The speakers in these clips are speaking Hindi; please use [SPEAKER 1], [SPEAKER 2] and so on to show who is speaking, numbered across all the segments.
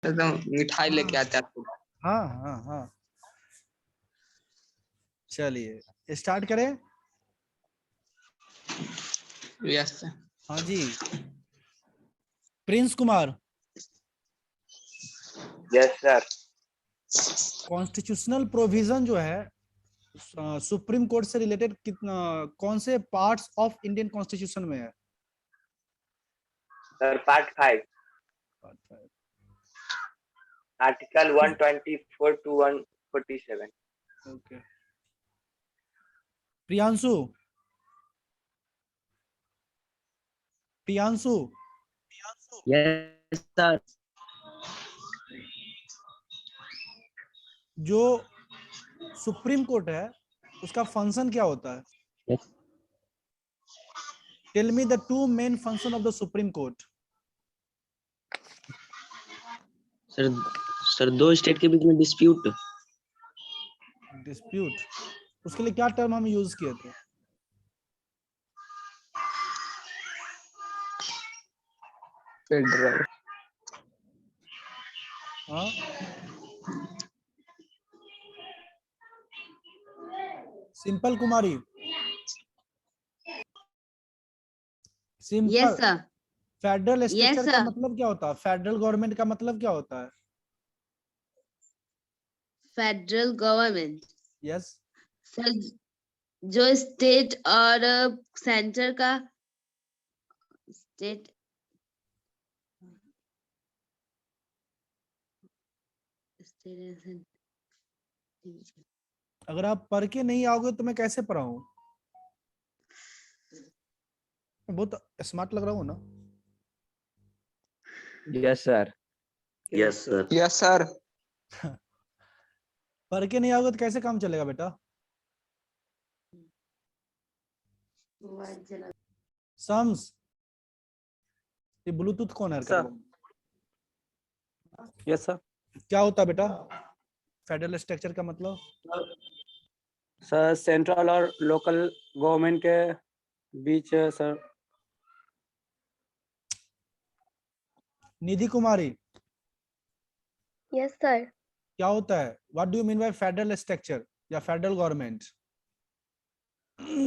[SPEAKER 1] एकदम मिठाई लेके आते हैं।
[SPEAKER 2] हाँ हाँ हाँ, चलिए स्टार्ट करें।
[SPEAKER 1] यस
[SPEAKER 2] हाँ जी, Prince Kumar,
[SPEAKER 3] yes sir.
[SPEAKER 2] Constitutional provision जो है सुप्रीम कोर्ट से रिलेटेड कितना, कौन से पार्ट्स ऑफ इंडियन कॉन्स्टिट्यूशन में है?
[SPEAKER 3] Sir part 5 article 124 to 147।
[SPEAKER 2] Okay, Priyanshu, Priyanshu
[SPEAKER 4] yes sir.
[SPEAKER 2] जो सुप्रीम कोर्ट है उसका फंक्शन क्या होता है?
[SPEAKER 4] Yes.
[SPEAKER 2] Tell me the two main function of the supreme Court.
[SPEAKER 4] Sir दो स्टेट के बीच में डिस्प्यूट।
[SPEAKER 2] डिस्प्यूट, उसके लिए क्या टर्म हम यूज किए थे?
[SPEAKER 1] फेडरल।
[SPEAKER 2] हाँ, Simple Kumari, Simple.
[SPEAKER 5] Yes sir.
[SPEAKER 2] Federal structure
[SPEAKER 5] sir.
[SPEAKER 2] का मतलब क्या होता है? फेडरल गवर्नमेंट का मतलब क्या होता है?
[SPEAKER 5] फेडरल गवर्नमेंट
[SPEAKER 2] यस,
[SPEAKER 5] सर, जो स्टेट और सेंटर का स्टेट
[SPEAKER 2] अगर आप पढ़ के नहीं आओगे तो मैं कैसे पढ़ाऊं? बहुत स्मार्ट लग रहा हूँ ना?
[SPEAKER 3] Yes sir.
[SPEAKER 4] Yes sir.
[SPEAKER 1] Yes sir.
[SPEAKER 2] पढ़ के नहीं आओगे तो कैसे काम चलेगा बेटा? सम्स, ये ब्लूटूथ कौन है?
[SPEAKER 3] Yes sir.
[SPEAKER 2] क्या होता है बेटा फेडरल स्ट्रक्चर का मतलब?
[SPEAKER 3] सर सेंट्रल और लोकल गवर्नमेंट के बीच सर।
[SPEAKER 2] निधि कुमारी,
[SPEAKER 6] यस सर।
[SPEAKER 2] क्या होता है? What do you mean by federal structure या फेडरल गवर्नमेंट?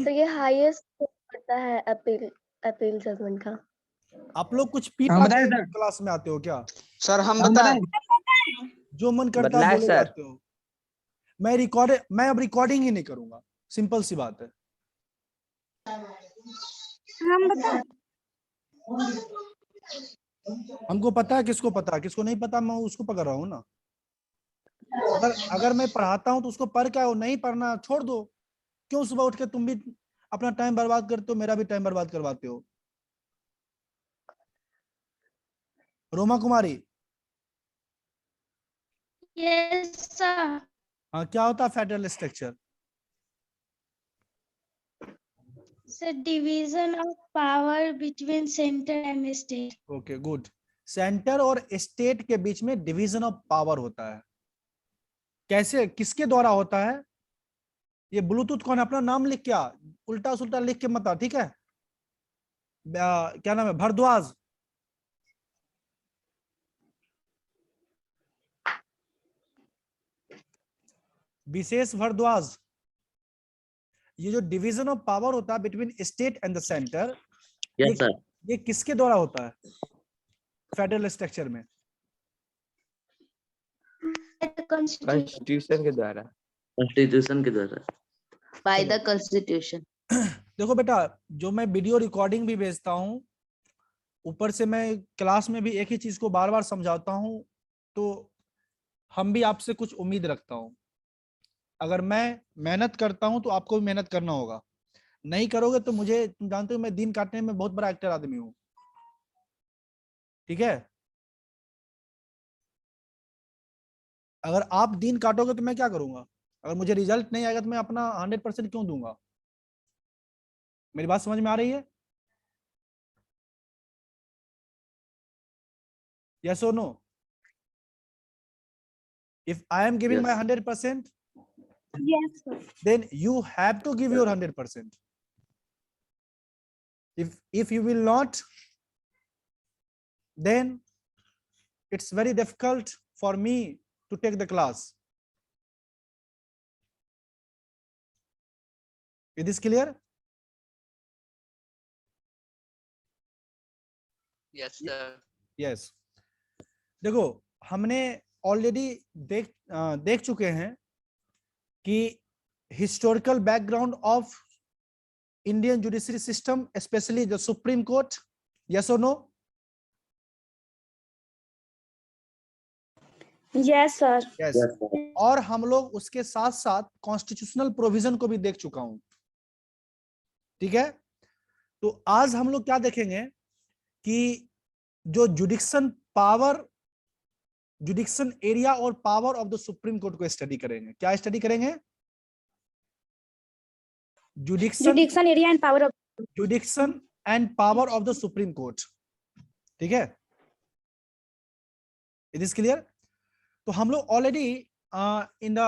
[SPEAKER 6] तो ये हाईएस्ट होता है अपील जजमेंट का।
[SPEAKER 2] आप लोग कुछ पी
[SPEAKER 1] हम
[SPEAKER 2] पाते
[SPEAKER 1] बताएं
[SPEAKER 2] हो
[SPEAKER 1] सर।
[SPEAKER 2] क्लास में आते हो क्या?
[SPEAKER 1] सर हम बताएं।
[SPEAKER 2] जो मन करता है
[SPEAKER 3] बदलाए
[SPEAKER 2] बोले
[SPEAKER 3] सर।
[SPEAKER 2] जाते हो। मैं अब रिकॉर्डिंग ही नहीं करूंगा, सिंपल सी बात है।
[SPEAKER 6] हम बताएं।
[SPEAKER 2] हमको पता है किसको पता है, किसको नहीं पता मैं उसको पकड़ रहा हूँ ना। अगर मैं पढ़ाता हूँ तो उसको पढ़ क्या हो, नहीं पढ़ना छोड़ दो। क्यों सुबह उठ के तुम भी अपना टाइम बर्बाद करते हो, मेरा भी टाइम बर्बाद करवाते हो? रोमा कुमारी,
[SPEAKER 6] यस सर।
[SPEAKER 2] हाँ, क्या होता है federal structure?
[SPEAKER 6] Sir division of power between centre and state.
[SPEAKER 2] Okay good. Centre और स्टेट के बीच में डिवीजन ऑफ पावर होता है। कैसे, किसके द्वारा होता है? ये ब्लूटूथ कौन है? अपना नाम लिख, क्या उल्टा सुल्टा लिख के मत आ, ठीक है? क्या नाम है? भरद्वाज। विशेष भरद्वाज। ये जो डिवीजन ऑफ पावर होता है between state and the centre,
[SPEAKER 4] yes sir.
[SPEAKER 2] ये किसके द्वारा होता है फेडरल स्ट्रक्चर में?
[SPEAKER 3] कॉन्स्टिट्यूशन के द्वारा।
[SPEAKER 4] कॉन्स्टिट्यूशन के द्वारा।
[SPEAKER 5] By the constitution.
[SPEAKER 2] देखो बेटा, जो मैं वीडियो रिकॉर्डिंग भी भेजता हूँ, ऊपर से मैं क्लास में भी एक ही चीज को बार बार समझाता हूँ, तो हम भी आपसे कुछ उम्मीद रखता हूँ। अगर मैं मेहनत करता हूँ तो आपको भी मेहनत करना होगा। नहीं करोगे तो मुझे, तुम जानते हो मैं दिन काटने में बहुत बड़ा एक्टर आदमी हूँ, ठीक है? अगर आप दिन काटोगे तो मैं क्या करूंगा? अगर मुझे रिजल्ट नहीं आएगा तो मैं अपना 100% क्यों दूंगा? मेरी बात समझ में आ रही है? Yes or no? If I am giving my
[SPEAKER 4] Yes.
[SPEAKER 2] 100%,
[SPEAKER 6] yes sir.
[SPEAKER 2] then you have to give your 100%. If you will not, then it's very difficult for me to take the class. It is clear?
[SPEAKER 1] Yes, sir.
[SPEAKER 2] Yes. देखो हमने ऑलरेडी देख चुके हैं कि historical background of Indian judiciary system, specially the supreme court. Yes और no?
[SPEAKER 6] Yes, sir.
[SPEAKER 2] Yes.
[SPEAKER 4] Yes, sir.
[SPEAKER 2] और हम लोग उसके साथ साथ कॉन्स्टिट्यूशनल प्रोविजन को भी देख चुका हूं. ठीक है, तो आज हम लोग क्या देखेंगे कि जो जुडिक्शन पावर, जुडिक्शन एरिया और power of the supreme court को स्टडी करेंगे. क्या स्टडी करेंगे?
[SPEAKER 6] Jurisdiction area and power of.
[SPEAKER 2] Jurisdiction and power of the supreme court. ठीक है, इट इज क्लियर? तो हम लोग already in the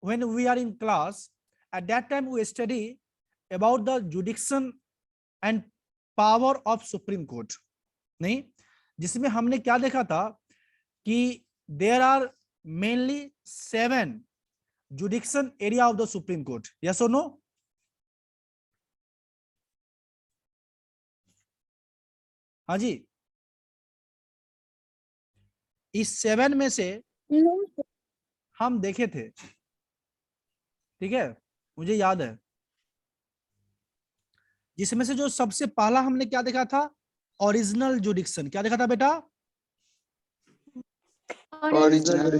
[SPEAKER 2] when we are in class, at that time we study about the jurisdiction and power of supreme court. नहीं, जिसमें हमने क्या देखा था कि there are mainly 7 जुडिक्शन area of the supreme court. Yes और नो? हाँ जी, इस 7 में से
[SPEAKER 6] No, sir.
[SPEAKER 2] हम देखे थे. ठीक है, मुझे याद है, जिसमें से जो सबसे पहला हमने क्या देखा था? ओरिजिनल जुडिक्शन. क्या देखा था बेटा?
[SPEAKER 1] Original.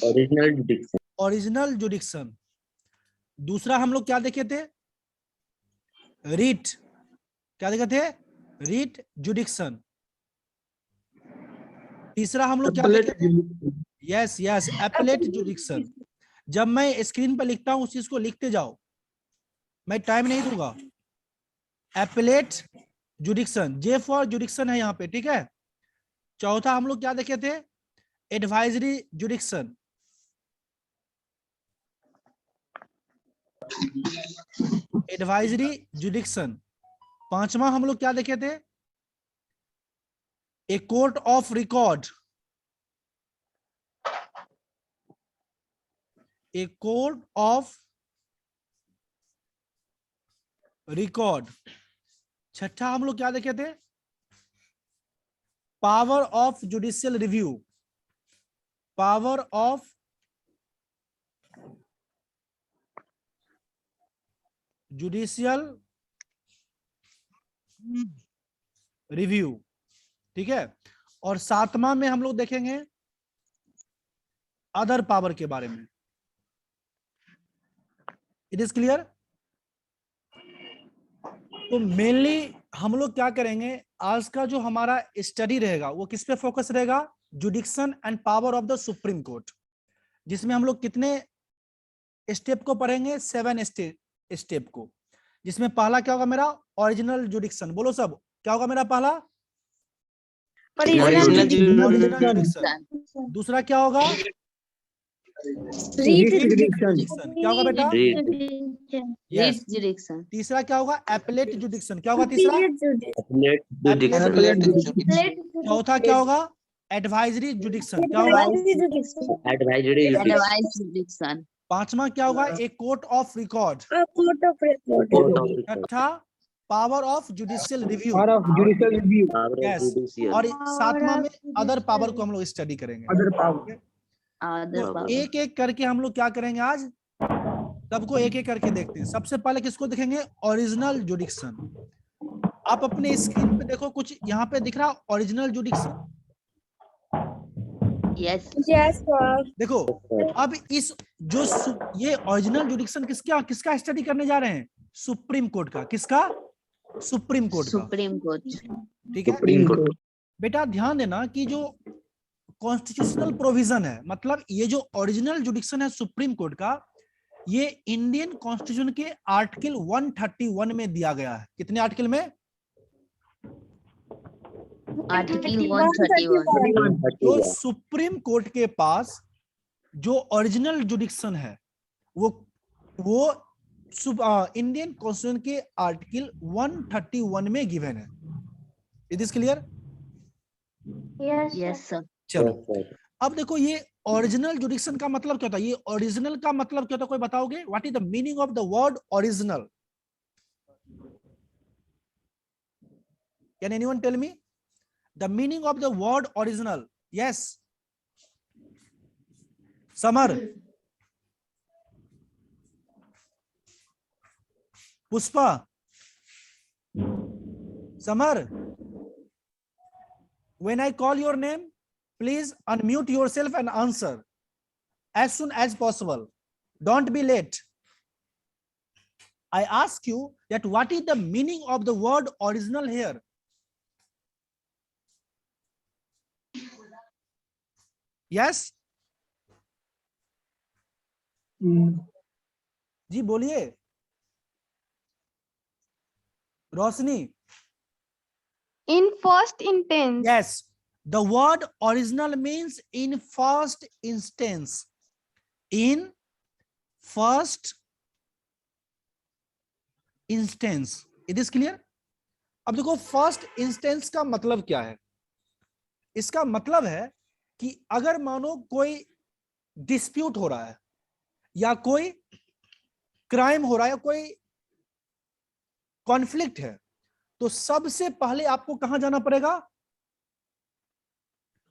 [SPEAKER 4] Original jurisdiction.
[SPEAKER 2] ओरिजिनल जुडिक्शन. दूसरा हम लोग क्या देखे थे? रीट. क्या देखे थे? रीट जुडिक्शन. तीसरा हम लोग क्या देखे थे? Yes yes, appellate जुडिक्शन. जब मैं स्क्रीन पर लिखता हूं उस चीज को लिखते जाओ, मैं टाइम नहीं दूंगा. एपेलेट जुडिक्शन, जे फॉर जुडिक्शन है यहाँ पे. ठीक है. चौथा हम लोग क्या देखे थे? Advisory jurisdiction. Advisory jurisdiction. पांचवा हम लोग क्या देखे थे? A court of record. A court of record. छठा हम लोग क्या देखे थे? Power of judicial review. Power of judicial review. ठीक है. और सातवां में हम लोग देखेंगे अदर पावर के बारे में. It is clear? तो मेनली हम लोग क्या करेंगे, आज का जो हमारा स्टडी रहेगा वो किस पे फोकस रहेगा? जुडिक्शन and power of the supreme court. जिसमें हम लोग कितने स्टेप को पढ़ेंगे? 7 स्टेप को. जिसमें पहला क्या होगा मेरा? ओरिजिनल जुडिक्शन. बोलो सब, क्या होगा मेरा पहला?
[SPEAKER 1] Original
[SPEAKER 2] जुडिक्शन. दूसरा क्या होगा?
[SPEAKER 6] Jurisdiction.
[SPEAKER 2] क्या होगा बेटा?
[SPEAKER 5] रीट जुडिक्शन.
[SPEAKER 2] तीसरा क्या होगा? Appellate jurisdiction. क्या होगा तीसरा?
[SPEAKER 4] Appellate jurisdiction.
[SPEAKER 2] चौथा क्या होगा? Advisory jurisdiction. क्या होगा?
[SPEAKER 4] Advisory jurisdiction.
[SPEAKER 5] Advice jurisdiction.
[SPEAKER 2] पांचवा क्या होगा? A court of record.
[SPEAKER 6] Court of record.
[SPEAKER 4] Court of record.
[SPEAKER 2] छठा power of judicial review.
[SPEAKER 4] Power of
[SPEAKER 2] Yes.
[SPEAKER 4] judicial.
[SPEAKER 2] और सातवां में अदर पावर को हम लोग स्टडी करेंगे.
[SPEAKER 5] अदर
[SPEAKER 2] तो
[SPEAKER 5] पावर.
[SPEAKER 2] एक एक करके हम लोग क्या करेंगे आज? सबको एक एक करके देखते हैं. सबसे पहले किसको देखेंगे? ओरिजिनल जुडिक्शन. आप अपने स्क्रीन पे देखो, कुछ यहाँ पे दिख रहा ओरिजिनल जुडिक्शन.
[SPEAKER 5] यस.
[SPEAKER 6] Yes, sir.
[SPEAKER 2] देखो अब इस जो ये ओरिजिनल जुडिक्शन किसका स्टडी करने जा रहे हैं? सुप्रीम कोर्ट का. किसका? सुप्रीम कोर्ट का.
[SPEAKER 5] Supreme court.
[SPEAKER 2] ठीक है.
[SPEAKER 4] Supreme Court.
[SPEAKER 2] बेटा ध्यान देना कि जो कॉन्स्टिट्यूशनल प्रोविजन है, मतलब ये जो ओरिजिनल जुडिक्शन है सुप्रीम कोर्ट का, ये इंडियन कॉन्स्टिट्यूशन के आर्टिकल 131 में दिया गया है. कितने आर्टिकल में?
[SPEAKER 5] आर्टिकल 131.
[SPEAKER 2] तो सुप्रीम कोर्ट के पास जो ओरिजिनल जुडिक्शन है वो इंडियन कॉन्स्टिट्यूशन के आर्टिकल 131 में गिवन है. It is clear?
[SPEAKER 6] Yes,
[SPEAKER 5] yes sir.
[SPEAKER 2] चलो
[SPEAKER 4] Yes, sir.
[SPEAKER 2] अब देखो ये ओरिजिनल जुडिक्शन का मतलब क्या होता है, ये ओरिजिनल का मतलब क्या होता है, कोई बताओगे? What is the meaning of the word original? Can anyone tell me the meaning of the word original? Yes Samar, Pushpa, Samar, when I call your name, please unmute yourself and answer as soon as possible. Don't be late. I ask you that what is the meaning of the word original here? Yes? जी बोलिए रोशनी.
[SPEAKER 7] In first instance.
[SPEAKER 2] Yes, the word original means in first instance. In first instance. It is clear? अब देखो फर्स्ट इंस्टेंस का मतलब क्या है. इसका मतलब है कि अगर मानो कोई डिस्प्यूट हो रहा है या कोई क्राइम हो रहा है या कोई कॉन्फ्लिक्ट है, तो सबसे पहले आपको कहां जाना पड़ेगा?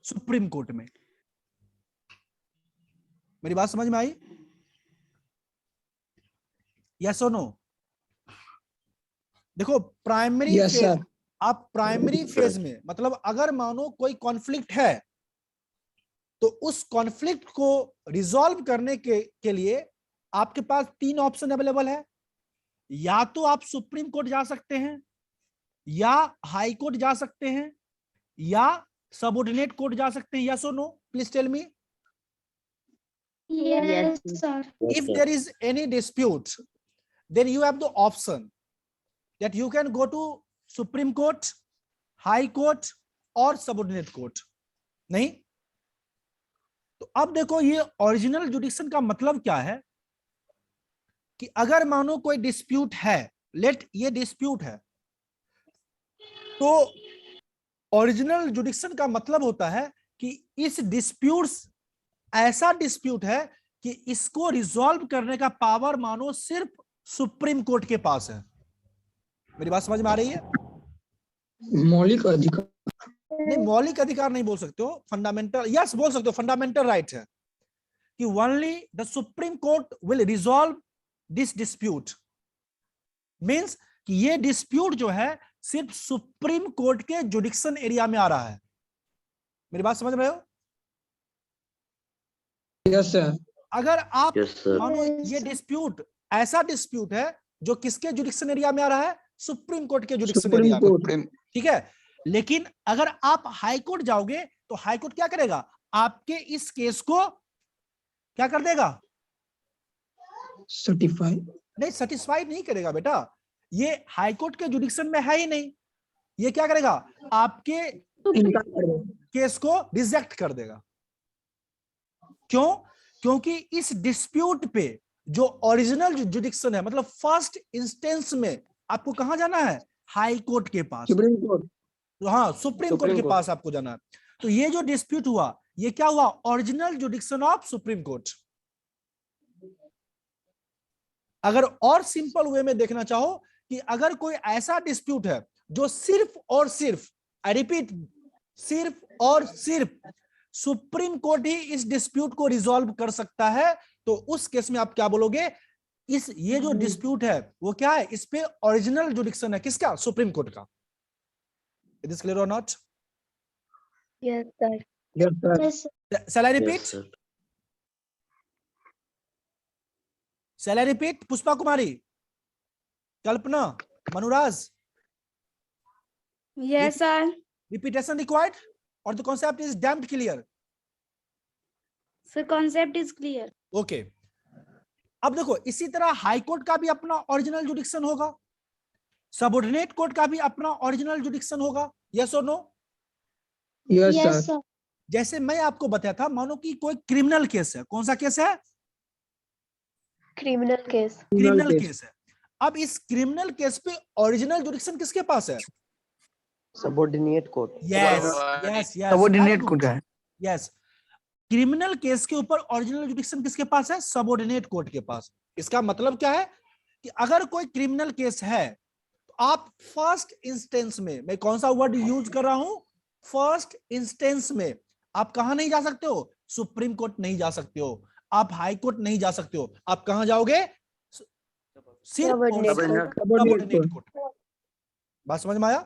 [SPEAKER 2] सुप्रीम कोर्ट में. मेरी बात समझ में आई? यस और नो? देखो प्राइमरी फेज, आप प्राइमरी फेज में मतलब अगर मानो कोई कॉन्फ्लिक्ट है तो उस कॉन्फ्लिक्ट को रिजॉल्व करने के लिए आपके पास तीन ऑप्शन अवेलेबल है. या तो आप सुप्रीम कोर्ट जा सकते हैं, या हाई कोर्ट जा सकते हैं, या सबऑर्डिनेट कोर्ट जा सकते हैं. यस और no? Please tell me.
[SPEAKER 6] Yes, sir.
[SPEAKER 4] Yes,
[SPEAKER 2] If
[SPEAKER 4] sir.
[SPEAKER 2] there is any dispute, then you have the option that you can go to Supreme Court, High Court और Subordinate Court. नहीं? तो अब देखो ये ओरिजिनल जुडिक्शन का मतलब क्या है कि अगर मानो कोई डिस्प्यूट है, लेट ये डिस्प्यूट है, तो ओरिजिनल जुडिक्शन का मतलब होता है कि इस डिस्प्यूट, ऐसा डिस्प्यूट है कि इसको रिजॉल्व करने का पावर मानो सिर्फ सुप्रीम कोर्ट के पास है. मेरी बात समझ में आ रही है?
[SPEAKER 8] मौलिक अधिकार.
[SPEAKER 2] नहीं, मौलिक अधिकार नहीं बोल सकते हो, फंडामेंटल, यस बोल सकते हो, फंडामेंटल राइट है कि only the supreme court will resolve this dispute. Means कि ये डिस्प्यूट जो है सिर्फ सुप्रीम कोर्ट के जुडिक्शन एरिया में आ रहा है. मेरी बात समझ रहे हो?
[SPEAKER 8] Yes sir.
[SPEAKER 2] अगर आप
[SPEAKER 4] Yes, sir.
[SPEAKER 2] मानो ये डिस्प्यूट ऐसा डिस्प्यूट है जो किसके जुडिक्शन एरिया में आ रहा है? सुप्रीम कोर्ट के जुडिक्शन
[SPEAKER 8] सुप्रीम
[SPEAKER 2] एरिया में.
[SPEAKER 8] कोर्ट.
[SPEAKER 2] ठीक है, लेकिन अगर आप हाई कोर्ट जाओगे तो हाई कोर्ट क्या करेगा? आपके इस केस को क्या कर देगा?
[SPEAKER 8] सर्टिफाई.
[SPEAKER 2] नहीं, सेटिस्फाइड नहीं करेगा बेटा. ये हाई कोर्ट के जुडिक्शन में है ही नहीं. ये क्या करेगा? आपके
[SPEAKER 8] इनकार कर दो.
[SPEAKER 2] केस को रिजेक्ट कर देगा. क्यों? क्योंकि इस डिस्प्यूट पे जो ओरिजिनल जुडिक्शन है, मतलब फर्स्ट इंस्टेंस में आपको कहां जाना है? हाई कोर्ट के पास.
[SPEAKER 8] Supreme court.
[SPEAKER 2] हाँ, सुप्रीम कोर्ट के पास आपको जाना है. तो ये जो डिस्प्यूट हुआ, ये क्या हुआ? Original जुडिक्शन of supreme court. अगर और सिंपल वे में देखना चाहो कि अगर कोई ऐसा डिस्प्यूट है जो सिर्फ और सिर्फ, आई रिपीट, सिर्फ और सिर्फ सुप्रीम कोर्ट ही इस डिस्प्यूट को रिजॉल्व कर सकता है, तो उस केस में आप क्या बोलोगे? ये जो डिस्प्यूट है वो क्या है? इस पे ओरिजिनल जुडिक्शन है किसका? सुप्रीम कोर्ट का. इट इज क्लियर और not?
[SPEAKER 6] Yes, sir.
[SPEAKER 8] Yes sir.
[SPEAKER 6] Yes, sir.
[SPEAKER 2] Shall I repeat?
[SPEAKER 4] Yes, sir.
[SPEAKER 2] Shall I repeat? Pushpa Kumari, Kalpana, Manuraj,
[SPEAKER 7] Yes, sir.
[SPEAKER 2] repetition required or the concept is damned clear?
[SPEAKER 7] So concept is clear.
[SPEAKER 2] Okay. अब देखो इसी तरह हाई कोर्ट का भी अपना ओरिजिनल जुडिक्शन होगा, सबऑर्डिनेट कोर्ट का भी अपना ओरिजिनल जुडिक्शन होगा. यस और no?
[SPEAKER 8] Yes
[SPEAKER 6] Yes,
[SPEAKER 8] sir.
[SPEAKER 6] sir.
[SPEAKER 2] जैसे मैं आपको बताया था, मानो कि कोई क्रिमिनल केस है. कौन सा केस है?
[SPEAKER 6] Criminal case.
[SPEAKER 2] क्रिमिनल केस है. अब इस क्रिमिनल केस पे ओरिजिनल जुडिक्शन किसके पास है?
[SPEAKER 3] Subordinate court.
[SPEAKER 2] Yes yes yes.
[SPEAKER 9] Subordinate court का है.
[SPEAKER 2] यस, क्रिमिनल केस के ऊपर ओरिजिनल जुडिक्शन किसके पास है? सबऑर्डिनेट कोर्ट के पास। इसका मतलब क्या है कि अगर कोई क्रिमिनल केस है तो आप फर्स्ट इंस्टेंस में, मैं कौन सा वर्ड यूज कर रहा हूं? फर्स्ट इंस्टेंस में आप कहां नहीं जा सकते हो? सुप्रीम कोर्ट नहीं जा सकते हो, आप हाई कोर्ट नहीं जा सकते हो, आप कहां जाओगे? सिर्फ सबऑर्डिनेट कोर्ट। बात समझ में आया?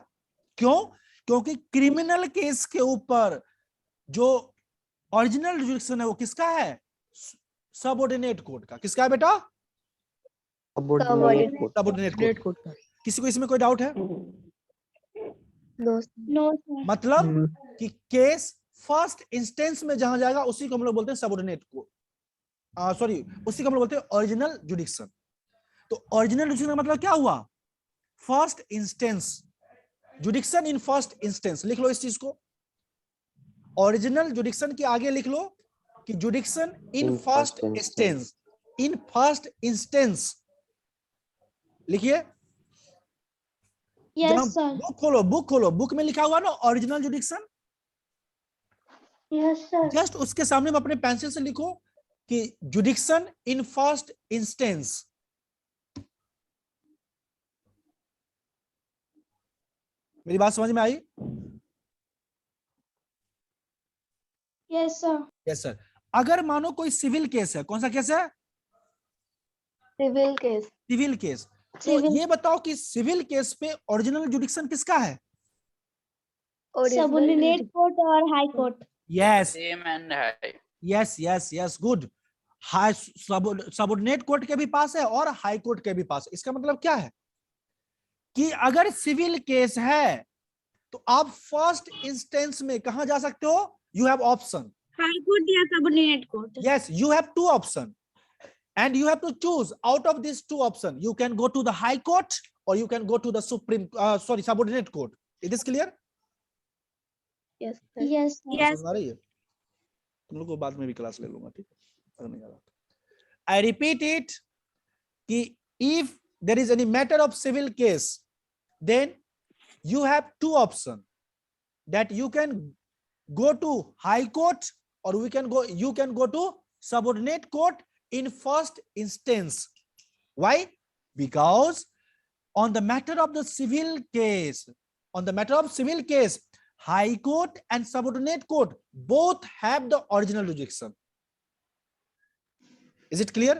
[SPEAKER 2] क्यों? क्योंकि क्रिमिनल केस के ऊपर जो ओरिजिनल जुडिक्शन है वो किसका है? सबऑर्डिनेट कोर्ट का। किसका है बेटा? सबऑर्डिनेट कोर्ट का। किसी को इसमें कोई डाउट है?
[SPEAKER 6] नो
[SPEAKER 2] मतलब कि केस फर्स्ट इंस्टेंस में जहां जाएगा उसी को हम लोग बोलते हैं सबऑर्डिनेट कोर्ट, सॉरी उसी को हम लोग बोलते हैं ओरिजिनल जुडिक्शन। तो ओरिजिनल जुडिक्शन का मतलब क्या हुआ? First instance, जुडिक्शन in first instance. लिख लो इस चीज को, ओरिजिनल जुडिक्शन के आगे लिख लो कि जुडिक्शन in first instance, in first instance लिखिए।
[SPEAKER 6] यस सर,
[SPEAKER 2] बुक खोलो, बुक खोलो, बुक में लिखा हुआ ना ओरिजिनल जुडिक्शन,
[SPEAKER 6] यस सर,
[SPEAKER 2] जस्ट उसके सामने में अपने पेंसिल से लिखो कि जुडिक्शन इन फर्स्ट इंस्टेंस। मेरी बात समझ में आई?
[SPEAKER 6] Yes sir,
[SPEAKER 2] yes sir. अगर मानो कोई सिविल केस है, कौन सा केस है?
[SPEAKER 7] Civil case,
[SPEAKER 2] civil case. तो
[SPEAKER 6] सिविल
[SPEAKER 2] ये बताओ कि सिविल केस पे ओरिजिनल जुडिक्शन किसका है?
[SPEAKER 6] सबऑर्डिनेट कोर्ट और high court.
[SPEAKER 2] Yes
[SPEAKER 1] Same and high.
[SPEAKER 2] Yes yes yes, good. High subordinate court के भी पास है और हाई कोर्ट के भी पास है। इसका मतलब क्या है कि अगर सिविल केस है तो आप फर्स्ट इंस्टेंस में कहां जा सकते हो? You have option,
[SPEAKER 7] high court या subordinate court.
[SPEAKER 2] yes, you have two option and you have to choose out of these two option. You can go to the high court or you can go to the subordinate court. It is clear?
[SPEAKER 7] Yes
[SPEAKER 6] yes
[SPEAKER 7] yes
[SPEAKER 2] समझ आ रही है? तुम लोग को बाद में भी क्लास ले लूंगा, ठीक है? अगर नहीं आ रहा तो I repeat it कि if there is any matter of civil case, then you have two option, that you can go to high court or you can go to subordinate court in first instance. Why? Because on the matter of the civil case, high court and subordinate court both have the original jurisdiction. Is it clear?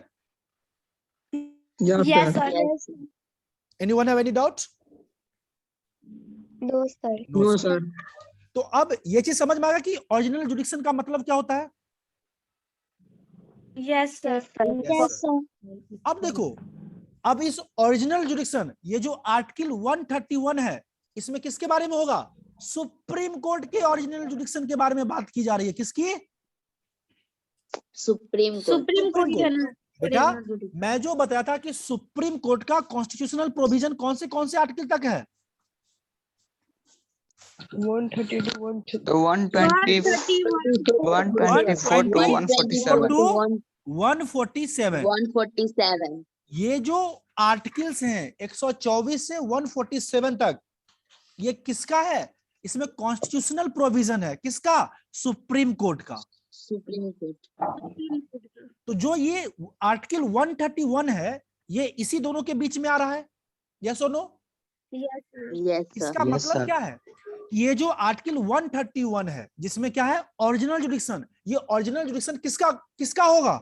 [SPEAKER 8] Yes,
[SPEAKER 7] yes
[SPEAKER 8] sir.
[SPEAKER 7] Sir,
[SPEAKER 2] Anyone have any doubt?
[SPEAKER 7] No sir,
[SPEAKER 8] No, sir.
[SPEAKER 2] तो अब ये चीज समझ में आ गया कि ओरिजिनल जुडिक्शन का मतलब क्या होता है?
[SPEAKER 7] यस सर,
[SPEAKER 6] यस सर,
[SPEAKER 2] अब देखो, अब इस ओरिजिनल जुडिक्शन, ये जो आर्टिकल 131 है, इसमें किसके बारे में होगा? सुप्रीम कोर्ट के ओरिजिनल जुडिक्शन के बारे में बात की जा रही है। किसकी?
[SPEAKER 5] Supreme court.
[SPEAKER 7] सुप्रीम कोर्ट है ना।
[SPEAKER 2] बेटा मैं जो बताया था कि सुप्रीम कोर्ट का कॉन्स्टिट्यूशनल प्रोविजन कौन से आर्टिकल तक है?
[SPEAKER 8] 132,
[SPEAKER 1] The 120, 124 to 147.
[SPEAKER 2] 147।
[SPEAKER 5] 147।
[SPEAKER 2] ये जो आर्टिकल्स हैं 124 से 147 तक, ये किसका है? इसमें कॉन्स्टिट्यूशनल प्रोविजन है। किसका? सुप्रीम कोर्ट का।
[SPEAKER 5] Supreme court.
[SPEAKER 2] तो जो ये आर्टिकल 131 है, ये इसी दोनों के बीच में आ रहा है। यस और नो?
[SPEAKER 5] Yes sir.
[SPEAKER 2] इसका मतलब क्या है? ये जो आर्टिकल 131 है, जिसमें क्या है? ओरिजिनल जुडिक्शन। ये ओरिजिनल जुडिक्शन किसका होगा?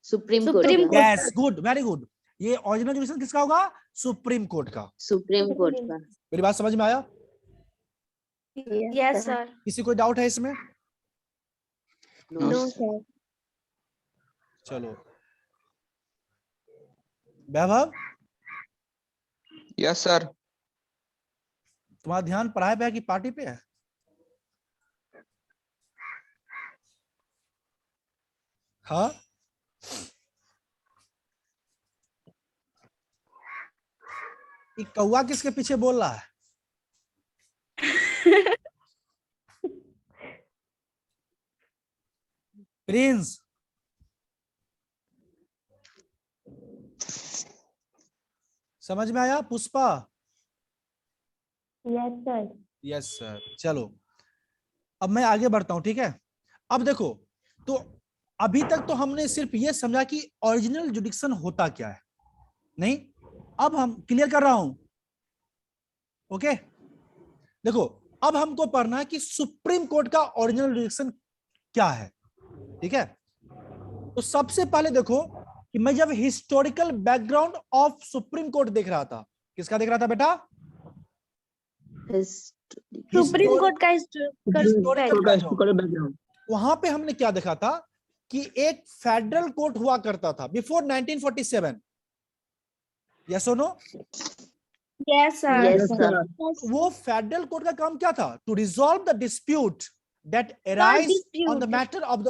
[SPEAKER 5] Supreme court.
[SPEAKER 2] Yes, good, very good. ये ओरिजिनल जुडिक्शन किसका होगा? सुप्रीम कोर्ट का।
[SPEAKER 5] सुप्रीम कोर्ट का।
[SPEAKER 2] मेरी बात समझ में आया?
[SPEAKER 7] यस सर,
[SPEAKER 2] किसी कोई डाउट है इसमें?
[SPEAKER 5] No sir.
[SPEAKER 2] चलो वैभव,
[SPEAKER 1] Yes, sir.
[SPEAKER 2] तुम्हारा ध्यान पढ़ाई पे है कि पार्टी पे है? हाँ, ये कौवा किसके पीछे बोल रहा है? प्रिंस, समझ में आया? Pushpa?
[SPEAKER 7] Yes sir,
[SPEAKER 2] yes sir. चलो अब मैं आगे बढ़ता हूं, ठीक है। अब देखो, तो अभी तक तो हमने सिर्फ ये समझा कि ओरिजिनल जुडिक्शन होता क्या है, नहीं, अब हम क्लियर कर रहा हूं, ओके। देखो, अब हमको पढ़ना है कि सुप्रीम कोर्ट का ओरिजिनल जुडिक्शन क्या है, ठीक है। तो सबसे पहले देखो कि मैं जब historical background of supreme court देख रहा था, किसका देख रहा था बेटा?
[SPEAKER 7] सुप्रीम कोर्ट का
[SPEAKER 2] हिस्टोरिकल
[SPEAKER 8] बैकग्राउंड।
[SPEAKER 2] वहां पे हमने क्या देखा था कि एक फेडरल कोर्ट हुआ करता था बिफोर 1947, यस और no?
[SPEAKER 7] Yes sir.
[SPEAKER 5] Yes, sir.
[SPEAKER 2] वो फेडरल कोर्ट का काम क्या था? To resolve the dispute that arise on the matter of the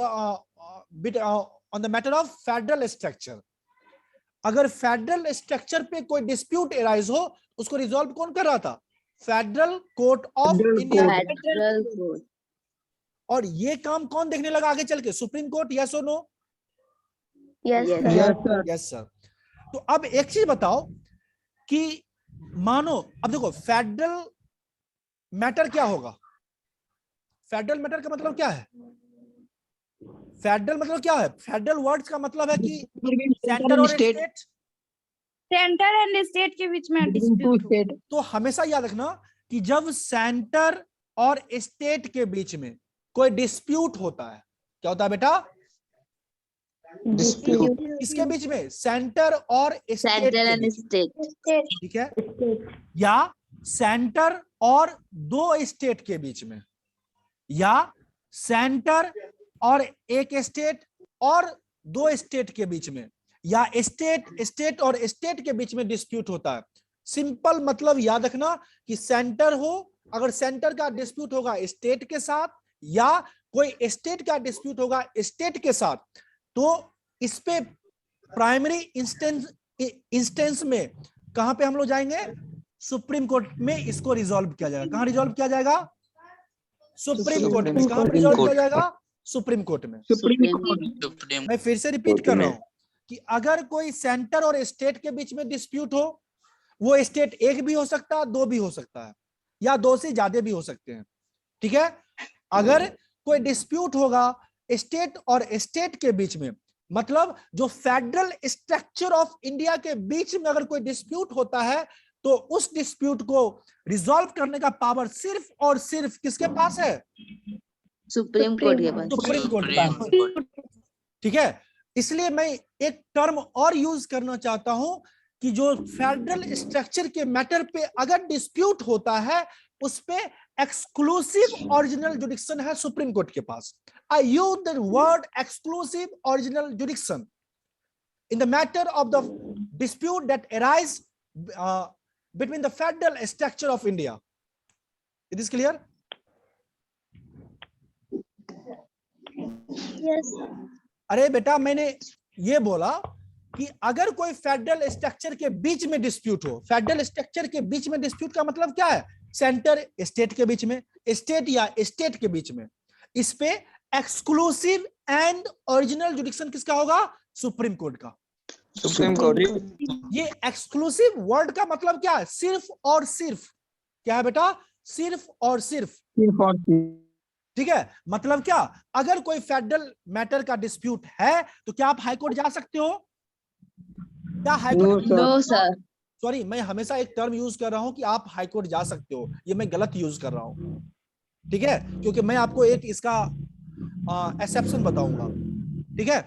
[SPEAKER 2] on the matter of federal structure. अगर फेडरल स्ट्रक्चर पे कोई डिस्प्यूट अराइज हो, उसको रिजॉल्व कौन कर रहा था? Federal court of
[SPEAKER 8] Federal
[SPEAKER 2] India.
[SPEAKER 5] Federal court.
[SPEAKER 2] और ये काम कौन देखने लगा आगे चल के? सुप्रीम कोर्ट, यस और no?
[SPEAKER 7] Yes
[SPEAKER 5] Yes,
[SPEAKER 7] sir.
[SPEAKER 8] Yes sir.
[SPEAKER 2] Yes sir. तो अब एक चीज बताओ कि मानो, अब देखो फेडरल मैटर क्या होगा? फेडरल मैटर का मतलब क्या है? फेडरल मतलब क्या है? फेडरल वर्ड्स का मतलब है कि सेंटर और स्टेट।
[SPEAKER 7] सेंटर एंड स्टेट के बीच में डिस्प्यूट हो।
[SPEAKER 2] तो हमेशा याद रखना कि जब सेंटर और स्टेट के बीच में कोई डिस्प्यूट होता है, क्या होता है बेटा?
[SPEAKER 1] Dispute.
[SPEAKER 2] इसके बीच में सेंटर और स्टेट
[SPEAKER 5] Center
[SPEAKER 2] के
[SPEAKER 5] and
[SPEAKER 2] बीच में,
[SPEAKER 5] state.
[SPEAKER 2] ठीक है, या सेंटर और दो स्टेट के बीच में, या सेंटर और एक स्टेट और दो स्टेट के बीच में, या स्टेट और स्टेट के बीच में डिस्प्यूट होता है। सिंपल मतलब याद रखना कि सेंटर हो, अगर सेंटर का डिस्प्यूट होगा स्टेट के साथ, या कोई स्टेट का डिस्प्यूट होगा स्टेट के साथ, तो इस पे प्राइमरी इंस्टेंस में कहां पे हम लोग जाएंगे? सुप्रीम कोर्ट में इसको रिजॉल्व किया जाएगा। कहां रिजॉल्व किया जाएगा? सुप्रीम कोर्ट में। कहां रिजॉल्व किया जाएगा? सुप्रीम कोर्ट में।
[SPEAKER 8] Supreme court.
[SPEAKER 1] Supreme.
[SPEAKER 2] मैं फिर से रिपीट कर रहा हूं कि अगर कोई सेंटर और स्टेट के बीच में डिस्प्यूट हो, वो स्टेट एक भी हो सकता है, दो भी हो सकता है, या दो से ज्यादा भी हो सकते हैं, ठीक है। अगर कोई डिस्प्यूट होगा स्टेट और स्टेट के बीच में, मतलब जो फेडरल स्ट्रक्चर ऑफ इंडिया के बीच में अगर कोई डिस्प्यूट होता है, तो उस डिस्प्यूट को रिजॉल्व करने का पावर सिर्फ और सिर्फ किसके पास है?
[SPEAKER 5] सुप्रीम कोर्ट के पास।
[SPEAKER 2] सुप्रीम कोर्ट के पास,
[SPEAKER 1] Supreme Court.
[SPEAKER 2] ठीक है। इसलिए मैं एक टर्म और यूज करना चाहता हूं कि जो फेडरल स्ट्रक्चर के मैटर पे अगर डिस्प्यूट होता है, उस पे एक्सक्लूसिव ओरिजिनल जुडिक्शन है सुप्रीम कोर्ट के पास। I use the word exclusive original jurisdiction in the matter of the dispute that arise between the federal structure of India. It is clear?
[SPEAKER 7] Yes
[SPEAKER 2] अरे बेटा, मैंने ये बोला कि अगर कोई फेडरल स्ट्रक्चर के बीच में डिस्प्यूट हो, फेडरल स्ट्रक्चर के बीच में डिस्प्यूट का मतलब क्या है? सेंटर स्टेट के बीच में, स्टेट या स्टेट के बीच में, इस पे एक्सक्लूसिव एंड ओरिजिनल जुडिक्शन किसका होगा? सुप्रीम कोर्ट का।
[SPEAKER 1] Supreme Court.
[SPEAKER 2] ये एक्सक्लूसिव वर्ड का मतलब क्या है? सिर्फ और सिर्फ। क्या है बेटा? सिर्फ और सिर्फ, ठीक है। मतलब क्या? अगर कोई फेडरल मैटर का डिस्प्यूट है, तो क्या आप हाईकोर्ट जा सकते हो? क्या हाईकोर्ट?
[SPEAKER 5] No sir.
[SPEAKER 2] सॉरी, मैं हमेशा एक टर्म यूज कर रहा हूं कि आप हाईकोर्ट जा सकते हो, ये मैं गलत यूज कर रहा हूं, ठीक है, क्योंकि मैं आपको एक इसका एक्सेप्शन बताऊंगा, ठीक है।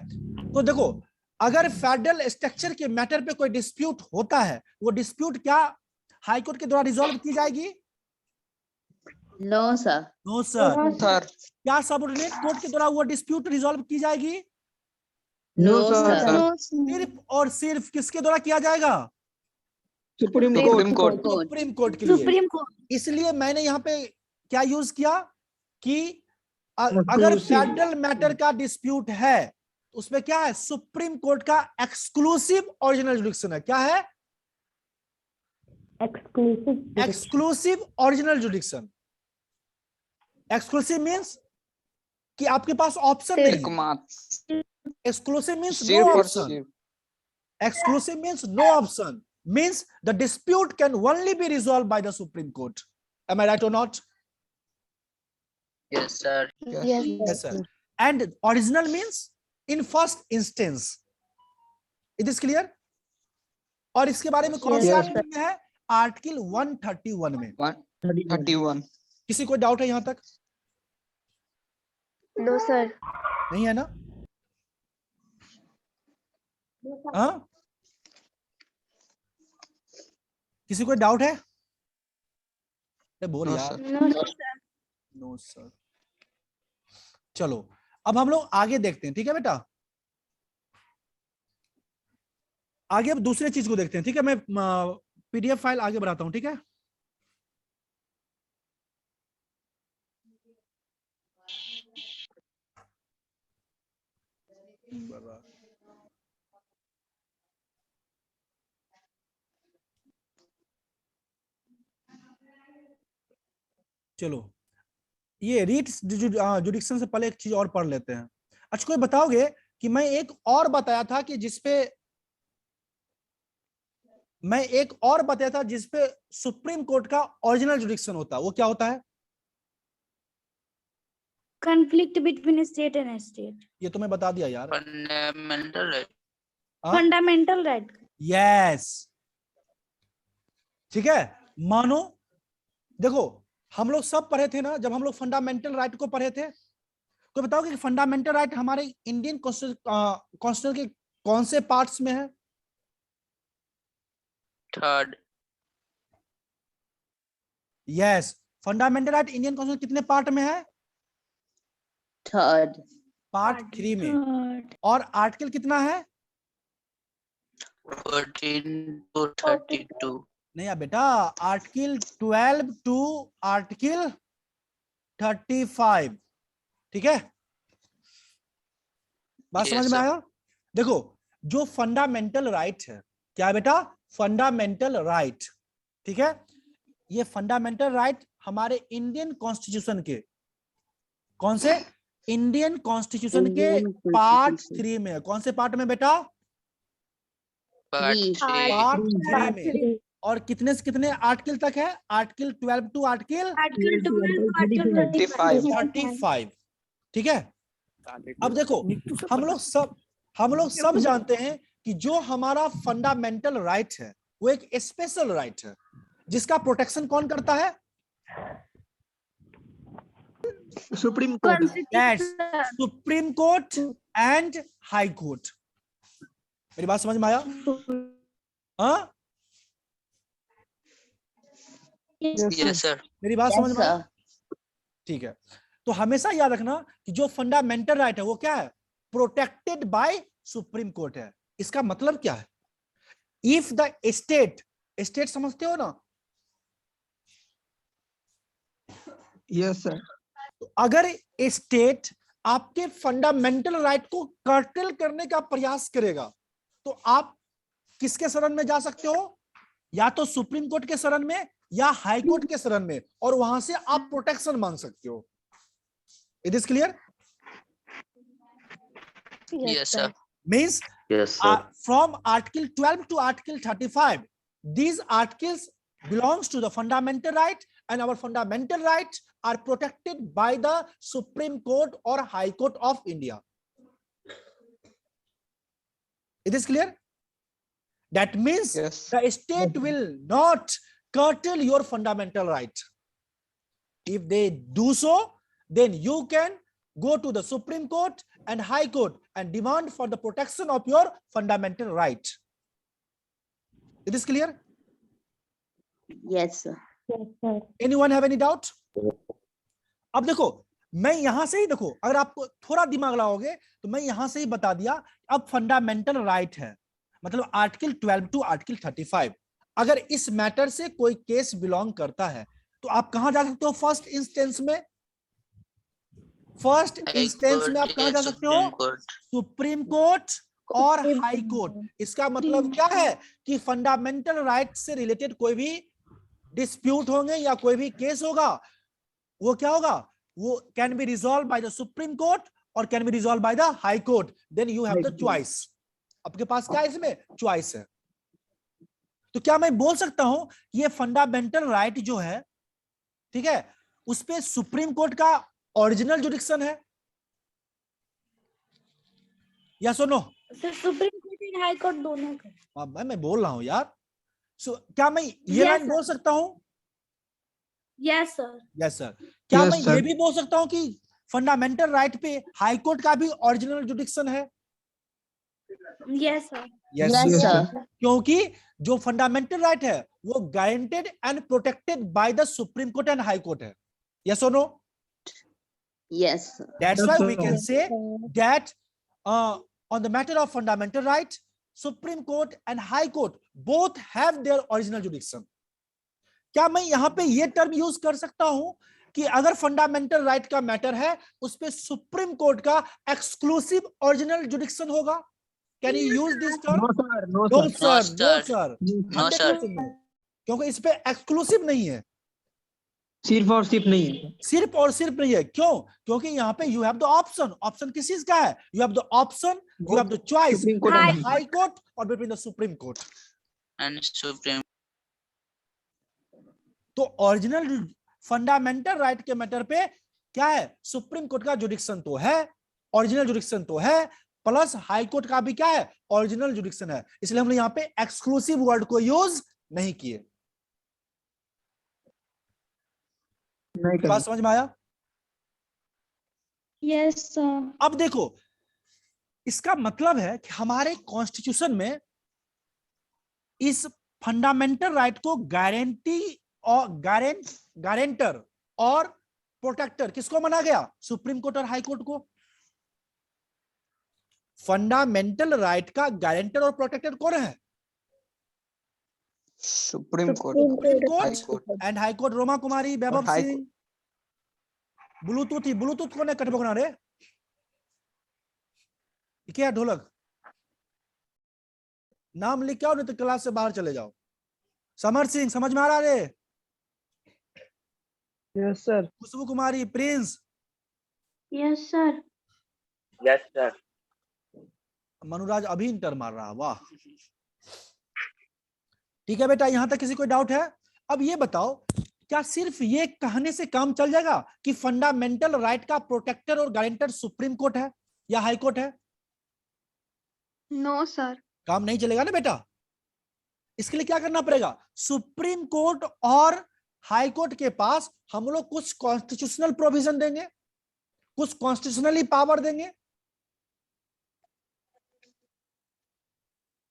[SPEAKER 2] तो देखो, अगर फेडरल स्ट्रक्चर के मैटर पे कोई डिस्प्यूट होता है, वो डिस्प्यूट क्या हाईकोर्ट के द्वारा रिजॉल्व की जाएगी?
[SPEAKER 5] No sir.
[SPEAKER 2] No sir.
[SPEAKER 1] Sir.
[SPEAKER 2] क्या सबऑर्डिनेट कोर्ट के द्वारा वो डिस्प्यूट रिजॉल्व की जाएगी?
[SPEAKER 5] No
[SPEAKER 1] Sir.
[SPEAKER 5] सर।
[SPEAKER 2] सिर्फ और सिर्फ किसके द्वारा किया जाएगा?
[SPEAKER 8] Supreme
[SPEAKER 1] Supreme
[SPEAKER 8] court.
[SPEAKER 1] Court.
[SPEAKER 2] Supreme court के लिए।
[SPEAKER 7] Supreme court.
[SPEAKER 2] इसलिए मैंने यहाँ पे क्या यूज किया कि अगर फेडरल मैटर का डिस्प्यूट है, तो उसमें क्या है? सुप्रीम कोर्ट का एक्सक्लूसिव ओरिजिनल जुडिक्शन है। क्या है? Exclusive original जुडिक्शन। एक्सक्लूसिव मींस कि आपके पास ऑप्शन नहीं है।
[SPEAKER 1] एकमात्र.
[SPEAKER 2] एक्सक्लूसिव मींस नो
[SPEAKER 1] सिर्फ और
[SPEAKER 2] ऑप्शन।
[SPEAKER 1] सिर्फ.
[SPEAKER 2] Exclusive means no option. Means the dispute can only be resolved by the Supreme Court. Am I right or not?
[SPEAKER 8] Yes, sir.
[SPEAKER 2] Yes, sir. And original means in first instance. It is clear? और इसके बारे में कौन से
[SPEAKER 8] Yes,
[SPEAKER 2] आर्टिकल में है? आर्टिकल 131 में।
[SPEAKER 1] 131.
[SPEAKER 2] किसी को डाउट है यहाँ तक?
[SPEAKER 6] No sir.
[SPEAKER 2] नहीं है ना? हाँ? किसी को डाउट है? बोल
[SPEAKER 1] No,
[SPEAKER 2] यार।
[SPEAKER 1] sir.
[SPEAKER 2] No sir. चलो अब हम लोग आगे देखते हैं, ठीक है बेटा? आगे अब दूसरे चीज को देखते हैं, ठीक है? मैं पीडीएफ फाइल आगे बढ़ाता हूं, ठीक है? चलो ये रीट जुडिक्शन से पहले एक चीज और पढ़ लेते हैं। अच्छा कोई बताओगे कि मैं एक और बताया था कि जिसपे सुप्रीम कोर्ट का ओरिजिनल जुडिक्शन होता है, वो क्या होता है?
[SPEAKER 7] conflict between state and state,
[SPEAKER 2] ये तो मैं बता दिया यार।
[SPEAKER 8] Fundamental right.
[SPEAKER 2] हाँ?
[SPEAKER 7] fundamental right।
[SPEAKER 2] यस, ठीक है। मानो देखो हम लोग सब पढ़े थे ना, जब हम लोग फंडामेंटल राइट को पढ़े थे, कोई बताओगे कि फंडामेंटल राइट हमारे इंडियन कॉन्स्टिट्यूशन के कौन से पार्ट्स में है?
[SPEAKER 8] Third.
[SPEAKER 2] Yes, fundamental right Indian constitution कितने पार्ट में है?
[SPEAKER 5] थर्ड,
[SPEAKER 2] पार्ट 3 में। और आर्टिकल कितना है?
[SPEAKER 8] 14 to 32.
[SPEAKER 2] नहीं यार बेटा, आर्टिकल 12 टू आर्टिकल 35, ठीक है? बात
[SPEAKER 8] Yes,
[SPEAKER 2] समझ में
[SPEAKER 8] sir.
[SPEAKER 2] आया? देखो जो फंडामेंटल राइट है, क्या है बेटा? फंडामेंटल राइट, ठीक है? ये फंडामेंटल राइट हमारे इंडियन कॉन्स्टिट्यूशन के कौन से? इंडियन कॉन्स्टिट्यूशन के पार्ट 3 में। कौन से पार्ट में बेटा?
[SPEAKER 8] Part
[SPEAKER 5] Three.
[SPEAKER 8] 3.
[SPEAKER 2] पार्ट 3 में। और कितने से कितने आर्टिकल तक है? Article 12 to article
[SPEAKER 7] article 12 to article
[SPEAKER 1] 35.
[SPEAKER 2] 35, ठीक है? अब देखो हम लोग सब जानते हैं कि जो हमारा फंडामेंटल राइट है वो एक स्पेशल राइट है, जिसका प्रोटेक्शन कौन करता है?
[SPEAKER 8] Supreme Court.
[SPEAKER 2] Yes, supreme court and high court. मेरी बात समझ में आया? हाँ,
[SPEAKER 8] Yes, sir.
[SPEAKER 2] मेरी बात
[SPEAKER 5] yes
[SPEAKER 2] समझ में आया?
[SPEAKER 5] sir,
[SPEAKER 2] ठीक है, तो हमेशा याद रखना कि जो फंडामेंटल राइट है वो क्या है? प्रोटेक्टेड बाय सुप्रीम कोर्ट है। इसका मतलब क्या है? इफ द स्टेट समझते हो ना?
[SPEAKER 8] Yes, sir.
[SPEAKER 2] तो अगर स्टेट आपके फंडामेंटल राइट को कर्टेल करने का प्रयास करेगा तो आप किसके शरण में जा सकते हो? या तो सुप्रीम कोर्ट के शरण में या हाई कोर्ट के शरण में, और वहां से आप प्रोटेक्शन मांग सकते हो। It is clear?
[SPEAKER 8] Yes, sir.
[SPEAKER 2] Means
[SPEAKER 4] Yes, sir.
[SPEAKER 2] from article 12 to article 35, these articles belongs to the fundamental right, and our fundamental rights are protected by the Supreme Court or High Court of India. It is clear? That means
[SPEAKER 1] Yes.
[SPEAKER 2] the state will not curtail your fundamental right. If they do so, then you can go to the Supreme Court and High Court and demand for the protection of your fundamental right. It is clear?
[SPEAKER 5] yes sir,
[SPEAKER 2] Anyone have any doubt? अब देखो मैं यहां से ही देखो, अगर आपको थोड़ा दिमाग लगाओगे तो मैं यहां से ही बता दिया। अब फंडामेंटल राइट है, मतलब आर्टिकल 12 टू आर्टिकल 35। अगर इस मैटर से कोई केस बिलोंग करता है तो आप कहां जा सकते हो? फर्स्ट इंस्टेंस में आप कहां जा सकते हो?
[SPEAKER 8] Supreme Court.
[SPEAKER 2] सुप्रीम कोर्ट और हाई कोर्ट। इसका मतलब क्या है कि फंडामेंटल राइट से रिलेटेड कोई भी डिस्प्यूट होंगे या कोई भी केस होगा, वो क्या होगा? वो can be resolve by the supreme court और can be resolve by the high court. Then you have the choice. आपके पास क्या है? इसमें चॉइस है। तो क्या मैं बोल सकता हूं ये फंडामेंटल राइट जो है, ठीक है, उस पे सुप्रीम कोर्ट का ओरिजिनल जुडिक्शन है? या सुनो,
[SPEAKER 7] sir supreme court and high court दोनों का।
[SPEAKER 2] मैं बोल रहा हूं यार। क्या मैं ये लाइन बोल सकता हूं?
[SPEAKER 7] Yes sir.
[SPEAKER 2] Yes sir. क्या
[SPEAKER 8] Yes,
[SPEAKER 2] मैं
[SPEAKER 8] sir.
[SPEAKER 2] ये भी बोल सकता हूं कि फंडामेंटल राइट पे हाई कोर्ट का भी ओरिजिनल जुडिक्शन है?
[SPEAKER 7] Yes sir.
[SPEAKER 2] Yes
[SPEAKER 5] Yes,
[SPEAKER 8] Yes,
[SPEAKER 5] sir.
[SPEAKER 8] sir.
[SPEAKER 2] क्योंकि जो फंडामेंटल राइट है वो guaranteed and protected by the supreme court and high court है। यस और no?
[SPEAKER 5] Yes, sir.
[SPEAKER 2] That's
[SPEAKER 8] Yes,
[SPEAKER 2] why
[SPEAKER 8] sir.
[SPEAKER 2] we can say that on the matter of fundamental right, Supreme Court and High Court both have their original jurisdiction. क्या मैं यहाँ पे ये टर्म यूज कर सकता हूं कि अगर फंडामेंटल राइट का मैटर है उस पे सुप्रीम कोर्ट का एक्सक्लूसिव ओरिजिनल जुडिक्शन होगा? Can you use this term?
[SPEAKER 8] No, sir. No,
[SPEAKER 2] no
[SPEAKER 8] sir.
[SPEAKER 2] Sir,
[SPEAKER 8] No,
[SPEAKER 2] no
[SPEAKER 8] sir.
[SPEAKER 2] Sir,
[SPEAKER 8] No,
[SPEAKER 2] 100% no, क्योंकि इस पे एक्सक्लूसिव नहीं है।
[SPEAKER 8] सिर्फ और सिर्फ नहीं है।
[SPEAKER 2] सिर्फ और सिर्फ नहीं है। क्यों? क्योंकि यहाँ पे you have the option. Option किस चीज का है? You have the option, you have the choice
[SPEAKER 8] Supreme Court
[SPEAKER 2] between
[SPEAKER 8] and
[SPEAKER 2] the high court और between the supreme court.
[SPEAKER 8] and Supreme.
[SPEAKER 2] तो ओरिजिनल फंडामेंटल राइट के मैटर पे क्या है? सुप्रीम कोर्ट का जुडिक्शन तो है, ओरिजिनल जुडिक्शन तो है, प्लस हाई कोर्ट का भी क्या है? ओरिजिनल जुडिक्शन है। इसलिए हमने यहाँ पे एक्सक्लूसिव वर्ड को यूज नहीं किए।
[SPEAKER 8] नहीं कर
[SPEAKER 2] बात समझ में आया?
[SPEAKER 6] Yes sir.
[SPEAKER 2] अब देखो, इसका मतलब है कि हमारे कॉन्स्टिट्यूशन में इस फंडामेंटल राइट को गारंटी और गारंटर और प्रोटेक्टर किसको माना गया? सुप्रीम कोर्ट और हाई कोर्ट को। फंडामेंटल राइट का गारंटर और प्रोटेक्टर कौन है?
[SPEAKER 1] Supreme court,
[SPEAKER 2] supreme
[SPEAKER 1] high
[SPEAKER 2] court
[SPEAKER 1] court
[SPEAKER 2] and high court. Roma Kumari,
[SPEAKER 1] और
[SPEAKER 2] वैभव
[SPEAKER 1] हाई
[SPEAKER 2] सिंह। ब्लूटूथ कौन है कटबोगना रे? क्या है ढोलक? नाम लिख के आओ नहीं तो क्लास से बाहर चले जाओ। समर सिंह, समझ में आ रहा रे?
[SPEAKER 8] Yes sir.
[SPEAKER 2] Khushboo Kumari, Prince.
[SPEAKER 6] Yes sir.
[SPEAKER 3] Yes sir.
[SPEAKER 2] Manuraj अभी इंटर मार रहा, वाह। ठीक है बेटा, यहां तक किसी को डाउट है? अब ये बताओ, क्या सिर्फ ये कहने से काम चल जाएगा कि फंडामेंटल राइट का प्रोटेक्टर और गारंटर सुप्रीम कोर्ट है या हाई कोर्ट है?
[SPEAKER 6] No sir.
[SPEAKER 2] काम नहीं चलेगा ना बेटा। इसके लिए क्या करना पड़ेगा? सुप्रीम कोर्ट और हाई कोर्ट के पास हम लोग कुछ कॉन्स्टिट्यूशनल प्रोविजन देंगे, कुछ कॉन्स्टिट्यूशनली पावर देंगे।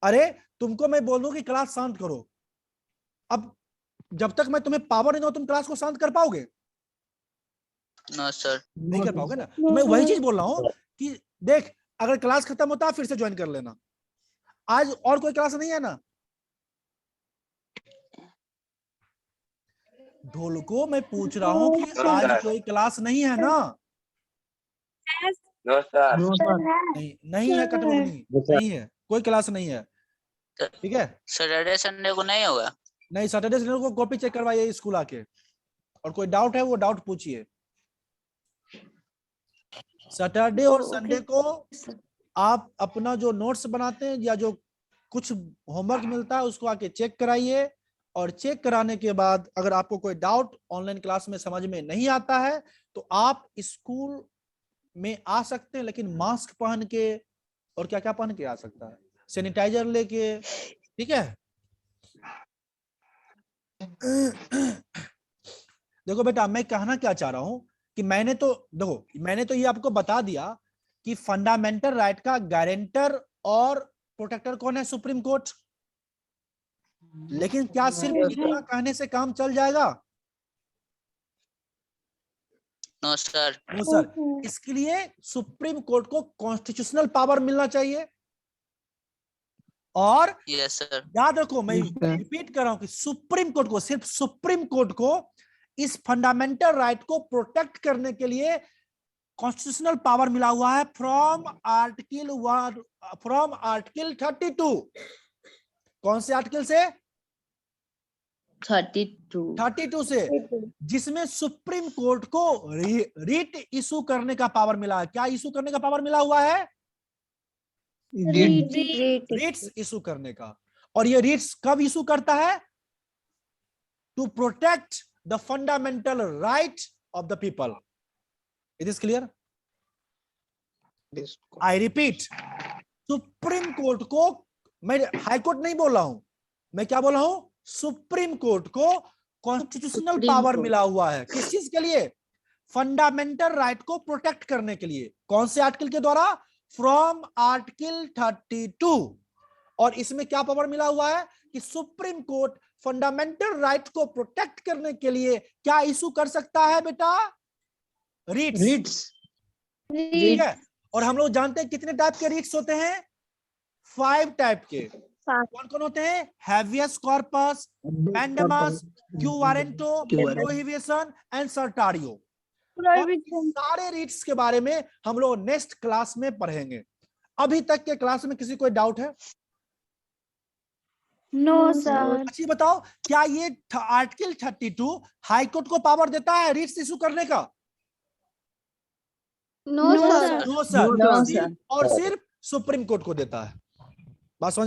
[SPEAKER 2] अरे तुमको मैं बोल दूं कि क्लास शांत करो, अब जब तक मैं तुम्हें पावर नहीं दूं तुम क्लास को शांत कर पाओगे?
[SPEAKER 8] No sir.
[SPEAKER 2] नहीं कर पाओगे ना। तो मैं वही चीज बोल रहा हूं कि देख, अगर क्लास खत्म होता है फिर से ज्वाइन कर लेना। आज और कोई क्लास नहीं है ना? ढोलको मैं पूछ रहा हूं कि आज कोई क्लास नहीं है ना?
[SPEAKER 3] No sir.
[SPEAKER 8] No sir.
[SPEAKER 2] नहीं, नहीं है कटबोगनी, नहीं है, कोई क्लास नहीं है। ठीक है,
[SPEAKER 8] सैटरडे संडे को नहीं होगा?
[SPEAKER 2] नहीं, सैटरडे संडे को कॉपी चेक करवाइए स्कूल आके, और कोई डाउट है वो डाउट पूछिए। सैटरडे और संडे को आप अपना जो नोट्स बनाते हैं या जो कुछ होमवर्क मिलता है उसको आके चेक कराइए, और चेक कराने के बाद अगर आपको कोई डाउट ऑनलाइन क्लास में समझ में नहीं आता है तो आप स्कूल में आ सकते हैं, लेकिन मास्क पहन के, और क्या क्या पहन के आ सकता है, सैनिटाइजर लेके। ठीक है, देखो बेटा, मैं कहना क्या चाह रहा हूं कि मैंने तो ये आपको बता दिया कि फंडामेंटल राइट का गारंटर और प्रोटेक्टर कौन है? Supreme court. लेकिन क्या सिर्फ इतना कहने से काम चल जाएगा?
[SPEAKER 8] No sir.
[SPEAKER 2] No sir. इसके लिए सुप्रीम कोर्ट को कॉन्स्टिट्यूशनल पावर मिलना चाहिए। और
[SPEAKER 8] यस सर।
[SPEAKER 2] याद रखो, मैं
[SPEAKER 8] Yes, sir.
[SPEAKER 2] रिपीट कर रहा हूं कि सुप्रीम कोर्ट को, सिर्फ सुप्रीम कोर्ट को इस फंडामेंटल राइट को प्रोटेक्ट करने के लिए कॉन्स्टिट्यूशनल पावर मिला हुआ है फ्रॉम आर्टिकल 32। कौन से आर्टिकल से? 32 से, जिसमें सुप्रीम कोर्ट को रिट इशू करने का पावर मिला है। क्या इशू करने का पावर मिला हुआ है? रिट्स इशू करने का। और ये रिट्स कब इशू करता है? To protect the fundamental right of the people. It is clear? I repeat, supreme court को, मैं हाई कोर्ट नहीं बोल रहा हूं, मैं क्या बोल रहा हूं, सुप्रीम कोर्ट को कॉन्स्टिट्यूशनल
[SPEAKER 5] सुप्रीम
[SPEAKER 2] पावर
[SPEAKER 5] कोर्ट।
[SPEAKER 2] मिला हुआ है किस चीज के लिए? फंडामेंटल राइट को प्रोटेक्ट करने के लिए। कौन से आर्टिकल के द्वारा? From article 32। और इसमें क्या पावर मिला हुआ है कि सुप्रीम कोर्ट फंडामेंटल राइट को प्रोटेक्ट करने के लिए क्या इशू कर सकता है बेटा? रीट्स। ठीक है, और हम लोग जानते हैं कितने टाइप के रीट्स होते हैं? 5 टाइप के। कौन कौन होते हैं? Habeas corpus, mandamus, quo warranto, prohibition and certiorari. सारे रीट्स के बारे में हम लोग नेक्स्ट क्लास में पढ़ेंगे। अभी तक के क्लास में किसी कोई डाउट है?
[SPEAKER 7] No sir.
[SPEAKER 2] अच्छी बताओ, क्या ये आर्टिकल 32 हाई कोर्ट को पावर देता है रीट्स इशू करने का?
[SPEAKER 7] No sir.
[SPEAKER 2] No sir,
[SPEAKER 5] No,
[SPEAKER 2] सिर्फ और सिर्फ सुप्रीम कोर्ट को देता है। बात समझ